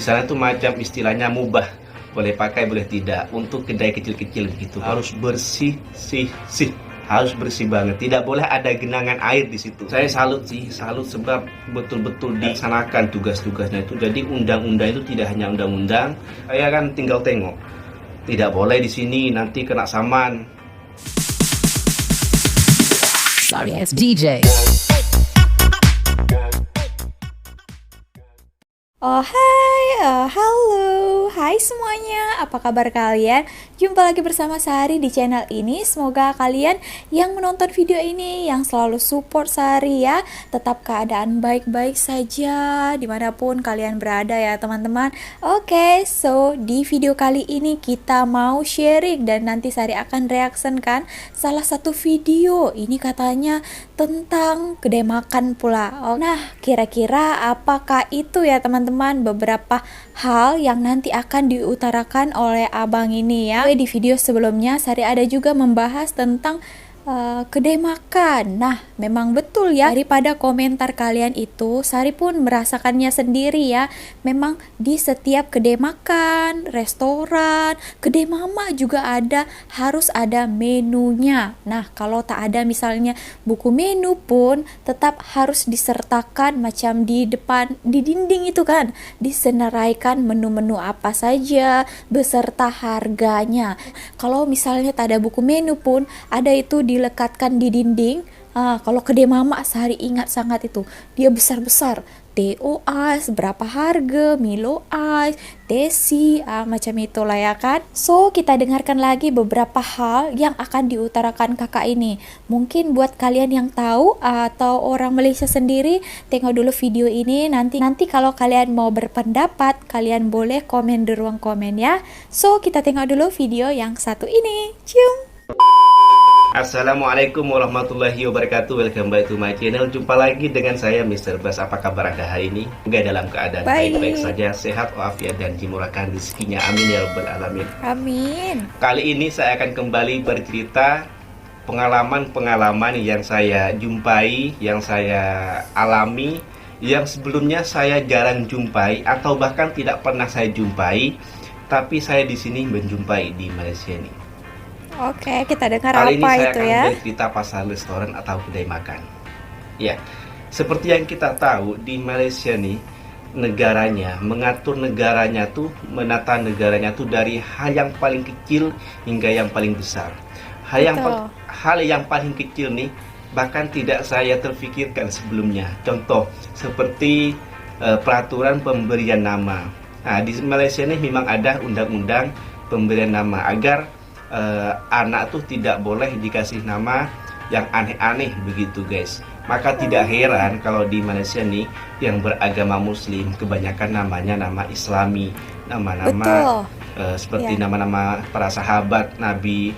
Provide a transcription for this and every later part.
Di sana tuh macam istilahnya mubah, boleh pakai boleh tidak. Untuk kedai kecil-kecil gitu harus bersih, harus bersih banget, tidak boleh ada genangan air di situ. Saya salut sih, salut sebab betul-betul dilaksanakan tugas-tugasnya itu. Jadi undang-undang itu tidak hanya undang-undang, saya kan tinggal tengok. Tidak boleh di sini, nanti kena saman. Sorry ass DJ. Oh hai, halo, hai semuanya, apa kabar kalian? Jumpa lagi bersama Sari di channel ini. Semoga kalian yang menonton video ini yang selalu support Sari ya, tetap keadaan baik-baik saja dimanapun kalian berada ya teman-teman. Oke, so di video kali ini kita mau sharing dan nanti Sari akan reaction kan salah satu video ini katanya tentang kedai makan pula. Nah, kira-kira apakah itu ya teman-teman? Beberapa hal yang nanti akan diutarakan oleh abang ini ya. Di video sebelumnya Sari ada juga membahas tentang kedai makan. Nah, memang betul ya, daripada komentar kalian itu Sari pun merasakannya sendiri ya. Memang di setiap kedai makan, restoran, kedai mama juga ada, harus ada menunya. Nah, kalau tak ada misalnya buku menu pun tetap harus disertakan macam di depan, di dinding itu kan, disenaraikan menu-menu apa saja beserta harganya. Kalau misalnya tak ada buku menu pun ada itu dilekatkan di dinding. Kalau kedai mama Sari ingat sangat itu, dia besar-besar, TO Ice, berapa harga, Milo Ice, Desi, macam itulah ya kan. So kita dengarkan lagi beberapa hal yang akan diutarakan kakak ini. Mungkin buat kalian yang tahu atau orang Malaysia sendiri, tengok dulu video ini. Nanti kalau kalian mau berpendapat, kalian boleh komen di ruang komen ya. So kita tengok dulu video yang satu ini. Cium. Assalamualaikum warahmatullahi wabarakatuh. Welcome back to my channel. Jumpa lagi dengan saya Mr. Bas. Apa kabar Anda hari ini? Semoga dalam keadaan baik-baik saja, sehat walafiat dan dimurahkan rezekinya. Amin ya rabbal alamin. Amin. Kali ini saya akan kembali bercerita pengalaman-pengalaman yang saya jumpai, yang saya alami, yang sebelumnya saya jarang jumpai atau bahkan tidak pernah saya jumpai, tapi saya di sini menjumpai di Malaysia ini. Oke, kita dengar Kali apa ini saya itu akan ya. bercerita pasar restoran atau kedai makan. Ya, seperti yang kita tahu di Malaysia nih, negaranya, mengatur negaranya tuh, menata negaranya tuh dari hal yang paling kecil hingga yang paling besar. Hal yang paling kecil nih, bahkan tidak saya terfikirkan sebelumnya. Contoh, seperti peraturan pemberian nama. Nah, di Malaysia nih memang ada undang-undang pemberian nama agar anak tuh tidak boleh dikasih nama yang aneh-aneh begitu guys. Maka tidak heran kalau di Malaysia nih yang beragama muslim kebanyakan namanya nama islami, nama-nama seperti nama-nama para sahabat Nabi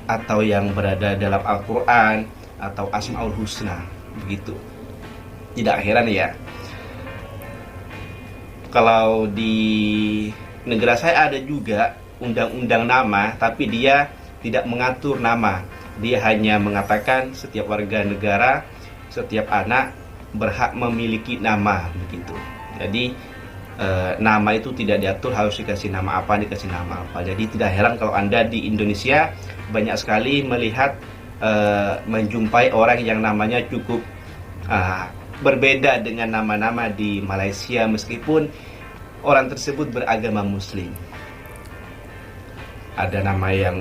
atau yang berada dalam Al-Quran atau Asmaul Husna begitu. Tidak heran ya kalau di negara saya ada juga undang-undang nama, tapi dia tidak mengatur nama. Dia hanya mengatakan setiap warga negara, setiap anak berhak memiliki nama begitu. Jadi nama itu tidak diatur harus dikasih nama apa, dikasih nama apa. Jadi tidak heran kalau Anda di Indonesia banyak sekali melihat menjumpai orang yang namanya cukup berbeda dengan nama-nama di Malaysia meskipun orang tersebut beragama muslim. Ada nama yang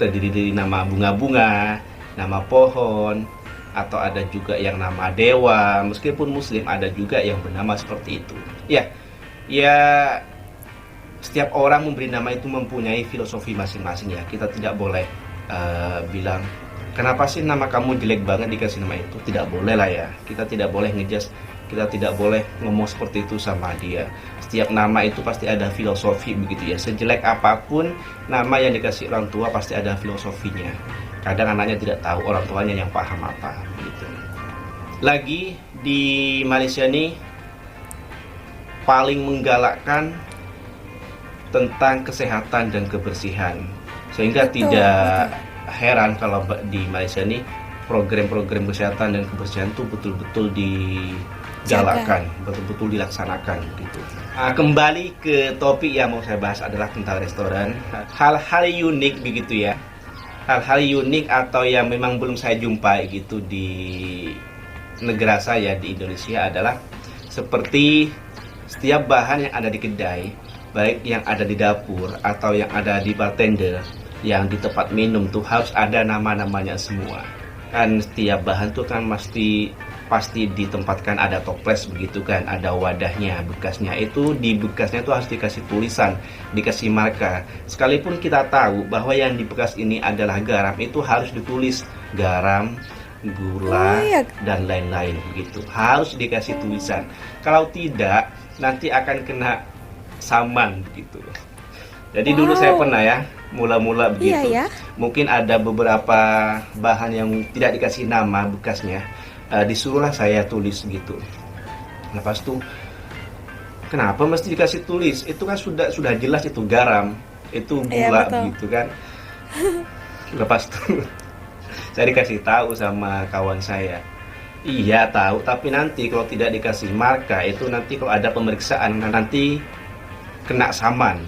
terdiri dari nama bunga-bunga, nama pohon, atau ada juga yang nama dewa. Meskipun muslim ada juga yang bernama seperti itu. Ya setiap orang memberi nama itu mempunyai filosofi masing-masing ya. Kita tidak boleh bilang kenapa sih nama kamu jelek banget dikasih nama itu. Tidak boleh lah ya. Kita tidak boleh ngejudge, kita tidak boleh ngomong seperti itu sama dia. Setiap nama itu pasti ada filosofi begitu ya. Sejelek apapun nama yang dikasih orang tua pasti ada filosofinya. Kadang anaknya tidak tahu, orang tuanya yang paham apa gitu. Lagi di Malaysia nih paling menggalakkan tentang kesehatan dan kebersihan. Sehingga tidak heran kalau di Malaysia nih program-program kesehatan dan kebersihan itu betul-betul galakan, betul-betul dilaksanakan gitu. Kembali ke topik yang mau saya bahas adalah tentang restoran. Hal-hal unik begitu ya. Hal-hal unik atau yang memang belum saya jumpai gitu di negara saya di Indonesia adalah seperti setiap bahan yang ada di kedai, baik yang ada di dapur atau yang ada di bartender, yang di tempat minum tuh harus ada nama-namanya semua. Kan setiap bahan tuh kan pasti ditempatkan ada toples begitu kan, ada wadahnya, bekasnya. Itu di bekasnya tuh harus dikasih tulisan, dikasih marka. Sekalipun kita tahu bahwa yang di bekas ini adalah garam, itu harus ditulis garam, gula, dan lain-lain begitu. Harus dikasih tulisan. Kalau tidak, nanti akan kena saman begitu. Jadi dulu saya pernah ya, mula-mula begitu. Mungkin ada beberapa bahan yang tidak dikasih nama bekasnya. Disuruhlah saya tulis gitu. Lepas itu, kenapa mesti dikasih tulis? Itu kan sudah jelas itu garam, itu gula gitu kan. Lepas itu saya dikasih tahu sama kawan saya. Iya tahu, tapi nanti kalau tidak dikasih marka itu nanti kalau ada pemeriksaan nanti kena saman.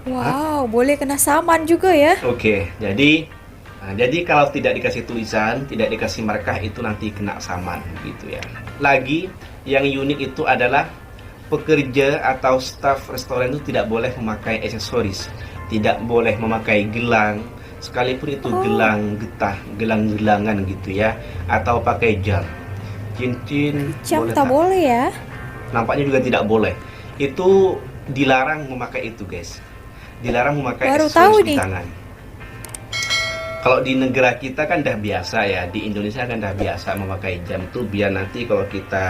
Wow, boleh kena saman juga ya? Oke, jadi kalau tidak dikasih tulisan, tidak dikasih markah itu nanti kena saman gitu ya. Lagi yang unik itu adalah pekerja atau staf restoran itu tidak boleh memakai aksesoris, tidak boleh memakai gelang, sekalipun itu gelang getah, gelang-gelangan gitu ya, atau pakai jam, cincin, jam tak boleh ya. Nampaknya juga tidak boleh. Itu dilarang memakai itu guys, dilarang memakai aksesoris di tangan. Kalau di negara kita kan dah biasa ya, di Indonesia kan dah biasa memakai jam tuh biar nanti kalau kita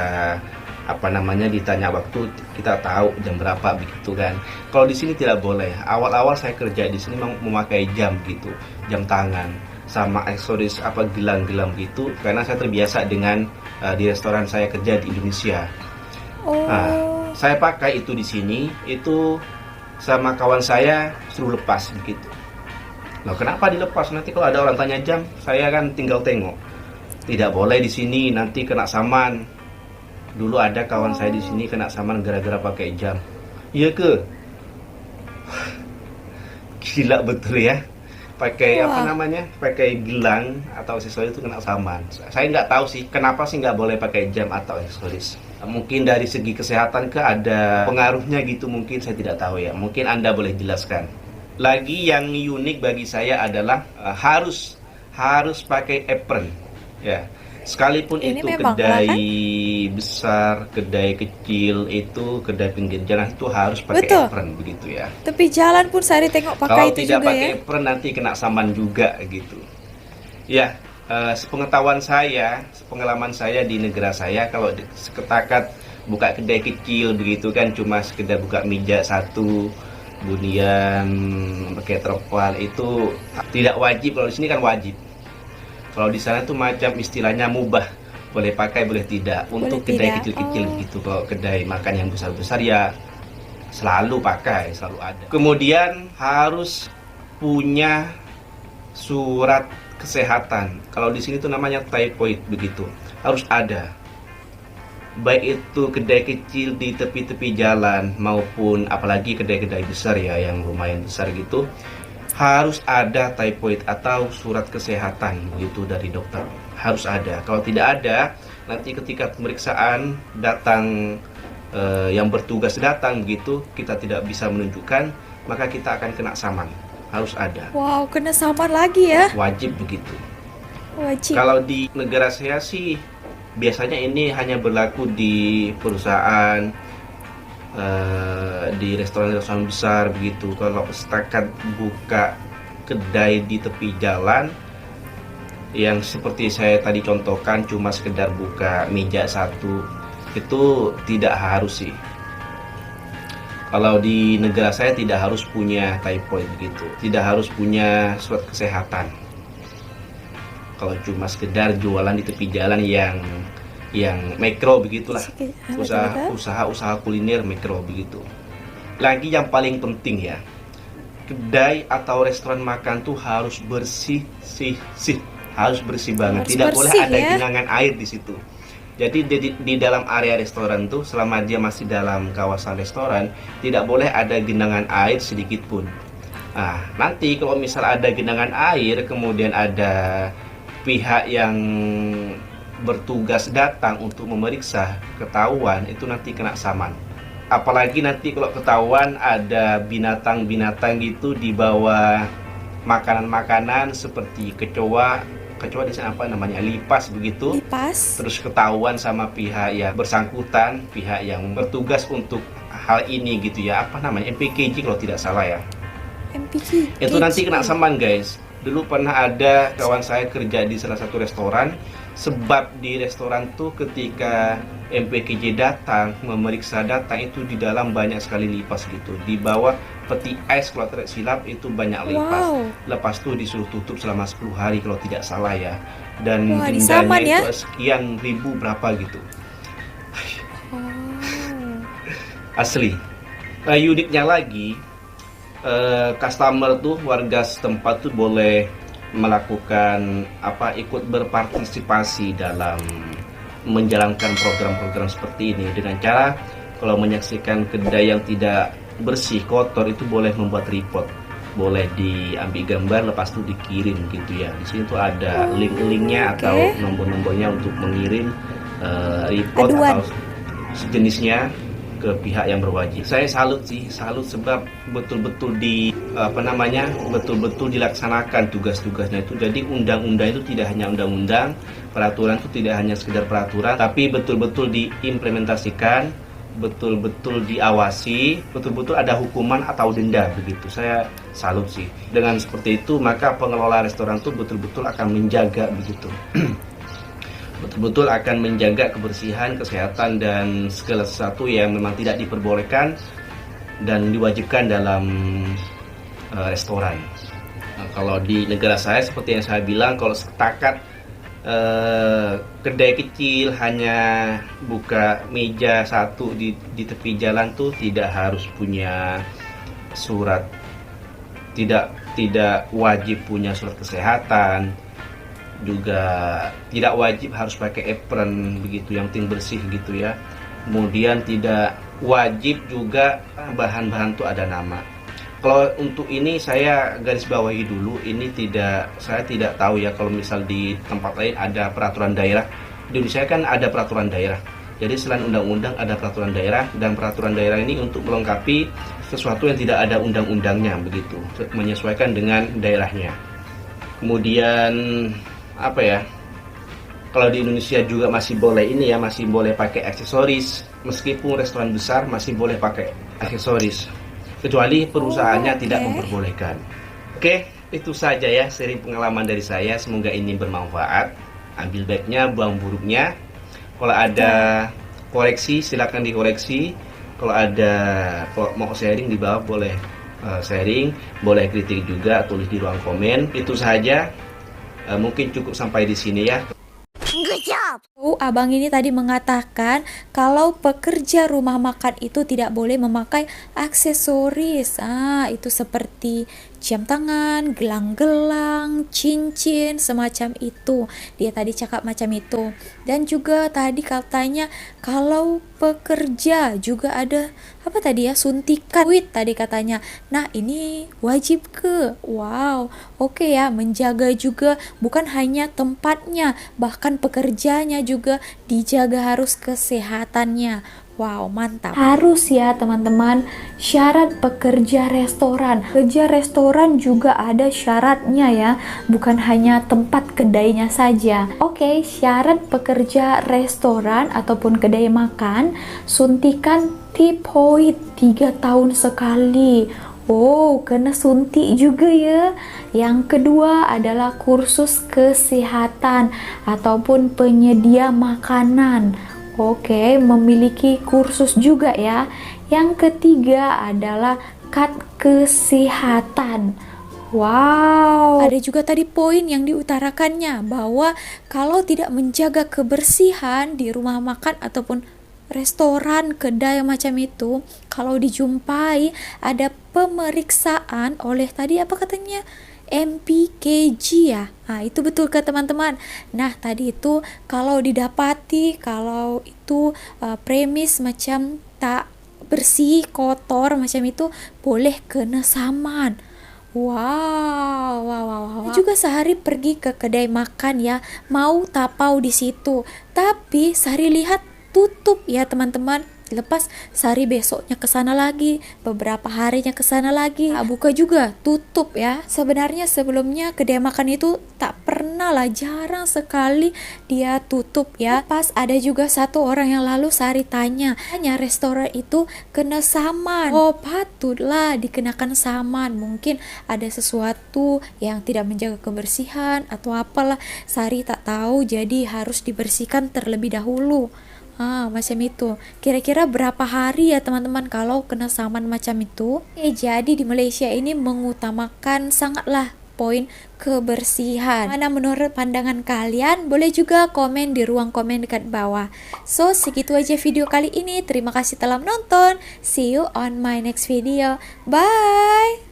ditanya waktu kita tahu jam berapa begitu kan. Kalau di sini tidak boleh. Awal-awal saya kerja di sini memakai jam gitu, jam tangan sama aksesoris gelang-gelang gitu karena saya terbiasa dengan di restoran saya kerja di Indonesia. Saya pakai itu di sini, itu sama kawan saya suruh lepas begitu. Nah, kenapa dilepas? Nanti kalau ada orang tanya jam, saya kan tinggal tengok. Tidak boleh di sini, nanti kena saman. Dulu ada kawan saya di sini kena saman gara-gara pakai jam. Iya ke? Gila betul ya. Pakai pakai gelang atau aksesoris itu kena saman. Saya nggak tahu sih kenapa sih nggak boleh pakai jam atau aksesoris. Mungkin dari segi kesehatan ada pengaruhnya gitu, mungkin saya tidak tahu ya. Mungkin Anda boleh jelaskan. Lagi yang unik bagi saya adalah harus pakai apron ya. Sekalipun ini itu kedai besar, kedai kecil, itu kedai pinggir jalan itu harus pakai apron begitu ya. Tepi jalan pun saya tengok pakai itu juga ya. Kalau tidak pakai apron nanti kena saman juga gitu. Ya, sepengetahuan saya, sepengalaman saya di negara saya, kalau seketakat buka kedai kecil begitu kan cuma sekedar buka meja satu, kemudian pakai terpal, itu tidak wajib. Kalau di sini kan wajib. Kalau di sana tuh macam istilahnya mubah, boleh pakai boleh tidak. Untuk kedai kecil-kecil gitu. Kalau kedai makan yang besar-besar ya selalu pakai, selalu ada. Kemudian harus punya surat kesehatan. Kalau di sini tuh namanya typhoid begitu, harus ada. Baik itu kedai kecil di tepi-tepi jalan maupun apalagi kedai-kedai besar ya yang lumayan besar gitu, harus ada typhoid atau surat kesehatan begitu dari dokter, harus ada. Kalau tidak ada, nanti ketika pemeriksaan datang yang bertugas datang begitu, kita tidak bisa menunjukkan, maka kita akan kena saman. Harus ada. Wow, kena saman lagi ya? Wajib begitu. Wajib. Kalau di negara saya sih biasanya ini hanya berlaku di perusahaan, di restoran-restoran besar begitu. Kalau setakat buka kedai di tepi jalan yang seperti saya tadi contohkan cuma sekedar buka meja satu, itu tidak harus sih. Kalau di negara saya tidak harus punya typhoid begitu, tidak harus punya surat kesehatan. Kalau cuma sekedar jualan di tepi jalan yang mikro begitulah, usaha kuliner mikro begitu. Lagi yang paling penting ya, kedai atau restoran makan tuh harus bersih, harus bersih banget. Tidak boleh ada genangan air di situ. Jadi di dalam area restoran tuh, selama dia masih dalam kawasan restoran, tidak boleh ada genangan air sedikit pun. Nah, nanti kalau misal ada genangan air, kemudian ada pihak yang bertugas datang untuk memeriksa, ketahuan, itu nanti kena saman. Apalagi nanti kalau ketahuan ada binatang-binatang gitu di bawah makanan-makanan seperti kecoa di sana apa namanya, lipas begitu. Lipas. Terus ketahuan sama pihak yang bersangkutan, pihak yang bertugas untuk hal ini gitu ya, apa namanya, MPKJ kalau tidak salah ya. MPK. Itu nanti kena saman guys. Dulu pernah ada kawan saya kerja di salah satu restoran, sebab di restoran tuh ketika MPKJ datang memeriksa datang itu di dalam banyak sekali lipas gitu. Di bawah peti es kalau tidak silap itu banyak lipas. Wow. Lepas itu disuruh tutup selama 10 hari kalau tidak salah ya. Dan Wah, dendanya disaman ya? itu sekian ribu berapa gitu. Oh. Asli. Uniknya lagi, customer tuh, warga setempat tuh boleh melakukan ikut berpartisipasi dalam menjalankan program-program seperti ini dengan cara kalau menyaksikan kedai yang tidak bersih, kotor, itu boleh membuat report, boleh diambil gambar lepas itu dikirim gitu ya. Di sini tuh ada link-linknya atau nomor-nomornya untuk mengirim report Aduan. atau sejenisnya ke pihak yang berwajib. Saya salut sebab betul-betul betul-betul dilaksanakan tugas-tugasnya itu. Jadi undang-undang itu tidak hanya undang-undang, peraturan itu tidak hanya sekedar peraturan, tapi betul-betul diimplementasikan, betul-betul diawasi, betul-betul ada hukuman atau denda begitu. Saya salut sih. Dengan seperti itu maka pengelola restoran itu betul-betul akan menjaga begitu. Betul-betul akan menjaga kebersihan, kesehatan, dan segala sesuatu yang memang tidak diperbolehkan dan diwajibkan dalam restoran. Nah, kalau di negara saya seperti yang saya bilang, kalau setakat kedai kecil hanya buka meja satu di tepi jalan tuh tidak harus punya surat, tidak wajib punya surat kesehatan, juga tidak wajib harus pakai apron begitu, yang penting bersih gitu ya. Kemudian tidak wajib juga bahan-bahan tuh ada nama. Kalau untuk ini saya garis bawahi dulu, ini saya tidak tahu ya kalau misal di tempat lain ada peraturan daerah. Di Indonesia kan ada peraturan daerah. Jadi selain undang-undang ada peraturan daerah, dan peraturan daerah ini untuk melengkapi sesuatu yang tidak ada undang-undangnya begitu, menyesuaikan dengan daerahnya. Kemudian kalau di Indonesia juga masih boleh masih boleh pakai aksesoris, meskipun restoran besar masih boleh pakai aksesoris, kecuali perusahaannya tidak memperbolehkan. Oke, itu saja ya seri pengalaman dari saya, semoga ini bermanfaat. Ambil baiknya, buang buruknya. Kalau ada koreksi silakan dikoreksi, kalau mau sharing di bawah boleh sharing, boleh kritik juga, tulis di ruang komen. Itu saja. Mungkin cukup sampai di sini ya. Abang ini tadi mengatakan kalau pekerja rumah makan itu tidak boleh memakai aksesoris. Itu seperti jam tangan, gelang-gelang, cincin, semacam itu. Dia tadi cakap macam itu. Dan juga tadi katanya kalau pekerja juga ada suntikan duit tadi katanya. Nah, ini wajib ke? Wow, oke ya, menjaga juga bukan hanya tempatnya, bahkan pekerjanya juga dijaga harus kesehatannya. Wow, mantap. Harus ya teman-teman, syarat pekerja restoran. Pekerja restoran juga ada syaratnya ya, bukan hanya tempat kedainya saja. Oke, syarat pekerja restoran ataupun kedai makan, suntikan tipoid 3 tahun sekali. Kena suntik juga ya. Yang kedua adalah kursus kesehatan ataupun penyedia makanan. Memiliki kursus juga ya. Yang ketiga adalah kad kesehatan. Wow, ada juga tadi poin yang diutarakannya bahwa kalau tidak menjaga kebersihan di rumah makan ataupun restoran, kedai macam itu, kalau dijumpai ada pemeriksaan oleh tadi apa katanya, MPKG ya. Nah, itu betul ke teman-teman. Nah, tadi itu kalau didapati kalau itu premis macam tak bersih, kotor macam itu boleh kena saman. Wow. Juga sehari pergi ke kedai makan ya, mau tapau di situ. Tapi sehari lihat tutup ya teman-teman. Lepas sehari besoknya ke sana lagi, beberapa harinya ke sana lagi, buka juga tutup ya. Sebenarnya sebelumnya kedai makan itu tak pernah lah, jarang sekali dia tutup ya. Pas ada juga satu orang yang lalu sehari tanya restoran itu kena saman. Oh, patutlah dikenakan saman, mungkin ada sesuatu yang tidak menjaga kebersihan atau apalah. Sari tak tahu, jadi harus dibersihkan terlebih dahulu. Macam itu. Kira-kira berapa hari ya teman-teman kalau kena saman macam itu? Jadi di Malaysia ini mengutamakan sangatlah poin kebersihan. Mana menurut pandangan kalian? Boleh juga komen di ruang komen dekat bawah. So, segitu aja video kali ini. Terima kasih telah menonton. See you on my next video. Bye!